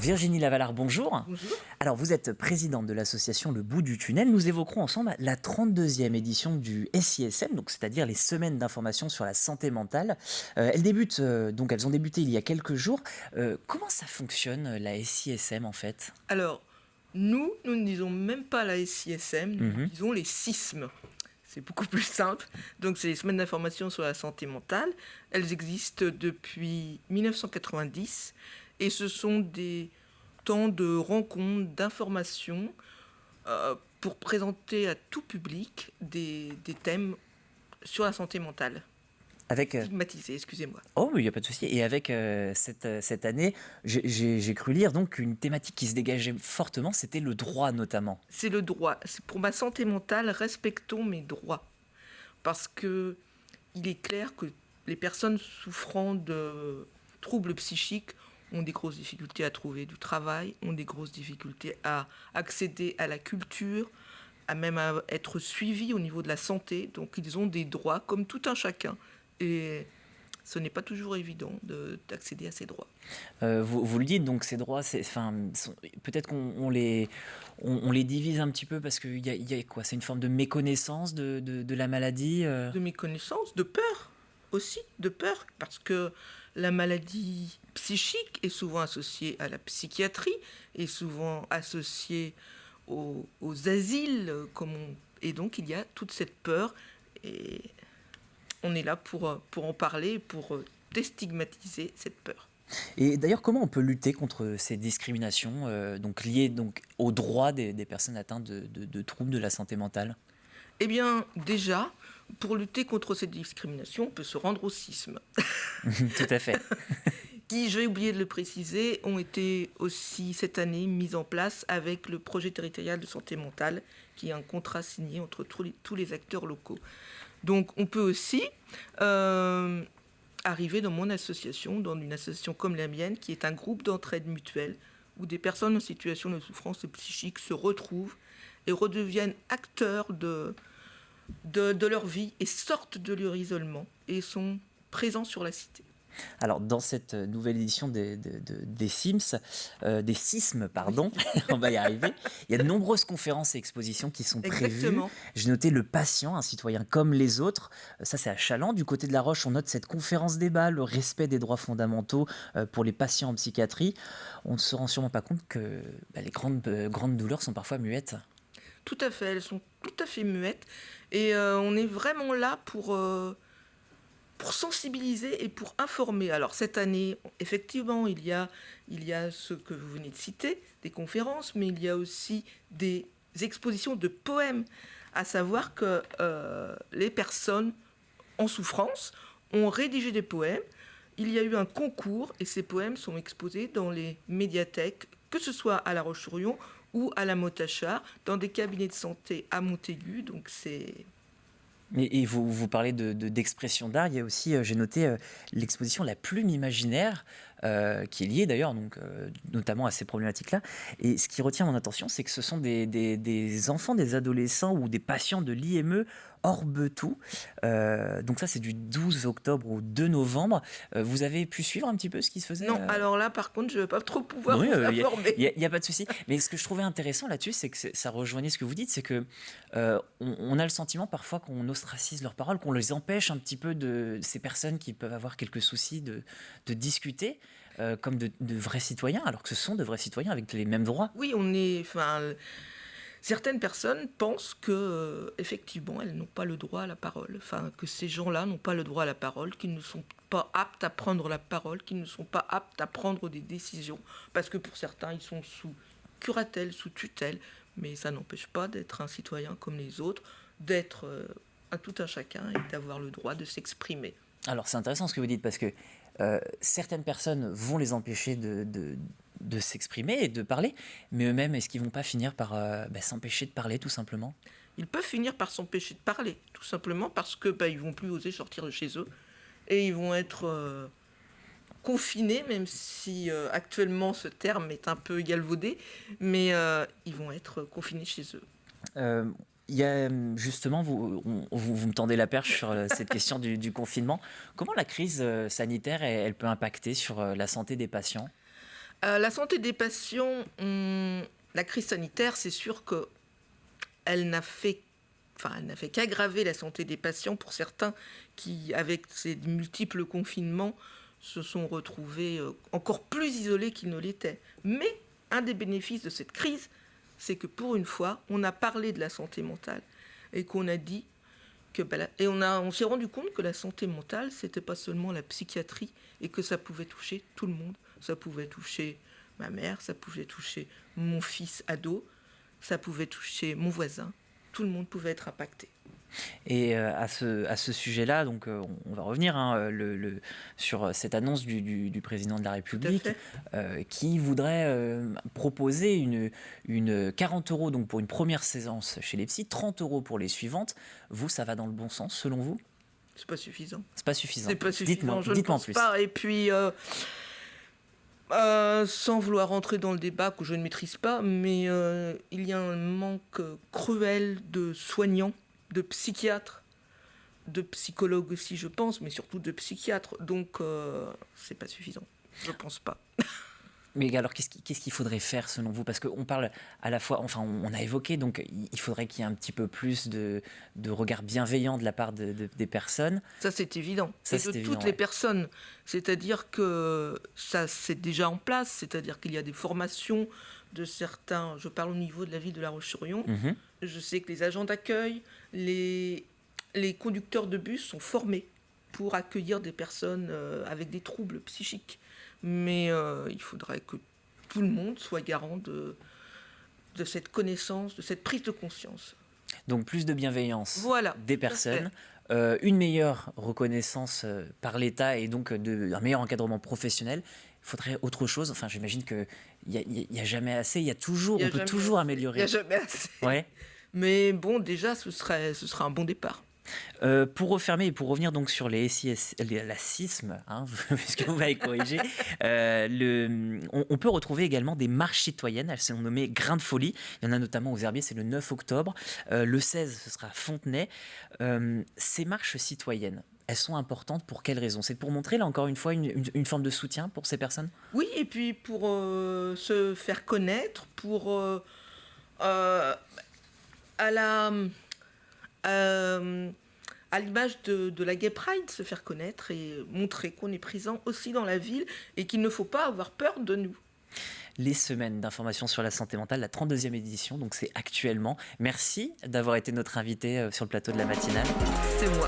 Virginie Lavalard, bonjour. Bonjour. Alors, vous êtes présidente de l'association Le Bout du Tunnel. Nous évoquerons ensemble la 32e édition du SISM, donc c'est-à-dire les semaines d'information sur la santé mentale. Elles ont débuté il y a quelques jours. Comment ça fonctionne, la SISM, en fait? Alors, nous ne disons même pas la SISM, nous Mhm. disons les SISM. C'est beaucoup plus simple. Donc, c'est les semaines d'information sur la santé mentale. Elles existent depuis 1990 et ce sont des temps de rencontres, d'informations pour présenter à tout public des thèmes sur la santé mentale. Avec... Stigmatisés, excusez-moi. Oh, il n'y a pas de souci. Et avec cette année, j'ai cru lire donc une thématique qui se dégageait fortement, c'était le droit notamment. C'est le droit. C'est pour ma santé mentale, respectons mes droits. Parce que il est clair que les personnes souffrant de troubles psychiques ont des grosses difficultés à trouver du travail, ont des grosses difficultés à accéder à la culture, à même à être suivis au niveau de la santé. Donc ils ont des droits comme tout un chacun. Et ce n'est pas toujours évident d'accéder à ces droits. Vous le dites, donc ces droits, peut-être qu'on les divise un petit peu parce qu'il y a quoi? C'est une forme de méconnaissance de la maladie. De méconnaissance, de peur aussi, de peur, parce que la maladie psychique est souvent associée à la psychiatrie, est souvent associée aux asiles, et donc il y a toute cette peur, et on est là pour en parler, pour déstigmatiser cette peur. Et d'ailleurs, comment on peut lutter contre ces discriminations liées aux droits des personnes atteintes de troubles de la santé mentale? Eh bien, déjà, pour lutter contre cette discrimination, on peut se rendre au SISM. Tout à fait. Qui, j'ai oublié de le préciser, ont été aussi cette année mis en place avec le projet territorial de santé mentale, qui est un contrat signé entre tous les acteurs locaux. Donc on peut aussi arriver dans mon association, dans une association comme la mienne, qui est un groupe d'entraide mutuelle, où des personnes en situation de souffrance psychique se retrouvent et redeviennent acteurs de leur vie et sortent de leur isolement et sont présents sur la cité. Alors, dans cette nouvelle édition des SISM, pardon, on va y arriver, il y a de nombreuses conférences et expositions qui sont prévues. Exactement. J'ai noté Le Patient, un citoyen comme les autres. Ça, c'est à Challans. Du côté de La Roche, on note cette conférence-débat, le respect des droits fondamentaux pour les patients en psychiatrie. On ne se rend sûrement pas compte que les grandes douleurs sont parfois muettes. Tout à fait, elles sont tout à fait muettes. Et on est vraiment là pour sensibiliser et pour informer. Alors cette année, effectivement, il y a ce que vous venez de citer, des conférences, mais il y a aussi des expositions de poèmes, à savoir que les personnes en souffrance ont rédigé des poèmes. Il y a eu un concours et ces poèmes sont exposés dans les médiathèques, que ce soit à La Roche-sur-Yon ou à la Motachar, dans des cabinets de santé à Montaigu. Donc c'est... Et vous parlez d'expression d'art. Il y a aussi, j'ai noté, l'exposition La Plume Imaginaire, qui est liée d'ailleurs, notamment à ces problématiques-là. Et ce qui retient mon attention, c'est que ce sont des enfants, des adolescents ou des patients de l'IME Orbetou. Donc ça, c'est du 12 octobre au 2 novembre. Vous avez pu suivre un petit peu ce qui se faisait? Non, alors là, par contre, je ne vais pas trop pouvoir vous informer. Il n'y a pas de souci. Mais ce que je trouvais intéressant là-dessus, c'est que ça rejoignait ce que vous dites, c'est que on a le sentiment parfois qu'on ostracise leurs paroles, qu'on les empêche un petit peu de ces personnes qui peuvent avoir quelques soucis de discuter comme de vrais citoyens, alors que ce sont de vrais citoyens avec les mêmes droits. Oui, certaines personnes pensent que effectivement, elles n'ont pas le droit à la parole, que ces gens-là n'ont pas le droit à la parole, qu'ils ne sont pas aptes à prendre la parole, qu'ils ne sont pas aptes à prendre des décisions, parce que pour certains, ils sont sous curatelle, sous tutelle, mais ça n'empêche pas d'être un citoyen comme les autres, d'être un tout un chacun et d'avoir le droit de s'exprimer. Alors c'est intéressant ce que vous dites, parce que certaines personnes vont les empêcher de s'exprimer et de parler, mais eux-mêmes, est-ce qu'ils ne vont pas finir par s'empêcher de parler, tout simplement? Ils peuvent finir par s'empêcher de parler, tout simplement parce que ils ne vont plus oser sortir de chez eux, et ils vont être confinés, même si actuellement ce terme est un peu galvaudé, mais ils vont être confinés chez eux. Il y a justement, vous me tendez la perche sur cette question du confinement. Comment la crise sanitaire, elle peut impacter sur la santé des patients? La santé des patients, la crise sanitaire, c'est sûr qu'elle n'a fait, elle n'a fait qu'aggraver la santé des patients pour certains qui, avec ces multiples confinements, se sont retrouvés encore plus isolés qu'ils ne l'étaient. Mais un des bénéfices de cette crise, c'est que pour une fois, on a parlé de la santé mentale et qu'on a dit que on s'est rendu compte que la santé mentale, c'était pas seulement la psychiatrie et que ça pouvait toucher tout le monde. Ça pouvait toucher ma mère, ça pouvait toucher mon fils ado, ça pouvait toucher mon voisin. Tout le monde pouvait être impacté. Et à ce sujet-là, donc on va revenir sur cette annonce du président de la République qui voudrait proposer une 40 € donc pour une première séance chez les psys, 30 € pour les suivantes. Vous, ça va dans le bon sens selon vous? C'est pas suffisant. C'est pas suffisant. C'est pas suffisant. Je ne dites-moi en pense plus. pas. Et puis, sans vouloir rentrer dans le débat que je ne maîtrise pas, mais il y a un manque cruel de soignants, de psychiatres, de psychologues aussi, je pense, mais surtout de psychiatres. Donc, c'est pas suffisant. Je pense pas. Mais alors, qu'est-ce qu'il faudrait faire selon vous? Parce qu'on parle à la fois, enfin, on a évoqué, donc il faudrait qu'il y ait un petit peu plus de regard bienveillant de la part des personnes. Ça, c'est évident. Ça, et c'est de évident, toutes les personnes. C'est-à-dire que ça, c'est déjà en place. C'est-à-dire qu'il y a des formations de certains. Je parle au niveau de la ville de La Roche-sur-Yon. Mhm. Je sais que les agents d'accueil, les conducteurs de bus sont formés pour accueillir des personnes avec des troubles psychiques. Mais il faudrait que tout le monde soit garant de cette connaissance, de cette prise de conscience. Donc plus de bienveillance des personnes, une meilleure reconnaissance par l'État et donc un meilleur encadrement professionnel. Il faudrait autre chose. Enfin, j'imagine qu'il n'y a jamais assez. On peut toujours améliorer. Il n'y a jamais assez. Ouais. Mais bon, déjà, ce serait un bon départ. Pour refermer et pour revenir donc sur la CISM, puisque vous m'avez corrigé, on peut retrouver également des marches citoyennes. Elles sont nommées Grains de folie. Il y en a notamment aux Herbiers, c'est le 9 octobre. Le 16, ce sera à Fontenay. Ces marches citoyennes, elles sont importantes pour quelles raisons? C'est pour montrer, là encore une fois, une forme de soutien pour ces personnes? Oui, et puis pour se faire connaître, pour à l'image de la Gay Pride, se faire connaître et montrer qu'on est présent aussi dans la ville et qu'il ne faut pas avoir peur de nous. Les semaines d'information sur la santé mentale, la 32e édition, donc c'est actuellement. Merci d'avoir été notre invité sur le plateau de la matinale. C'est moi.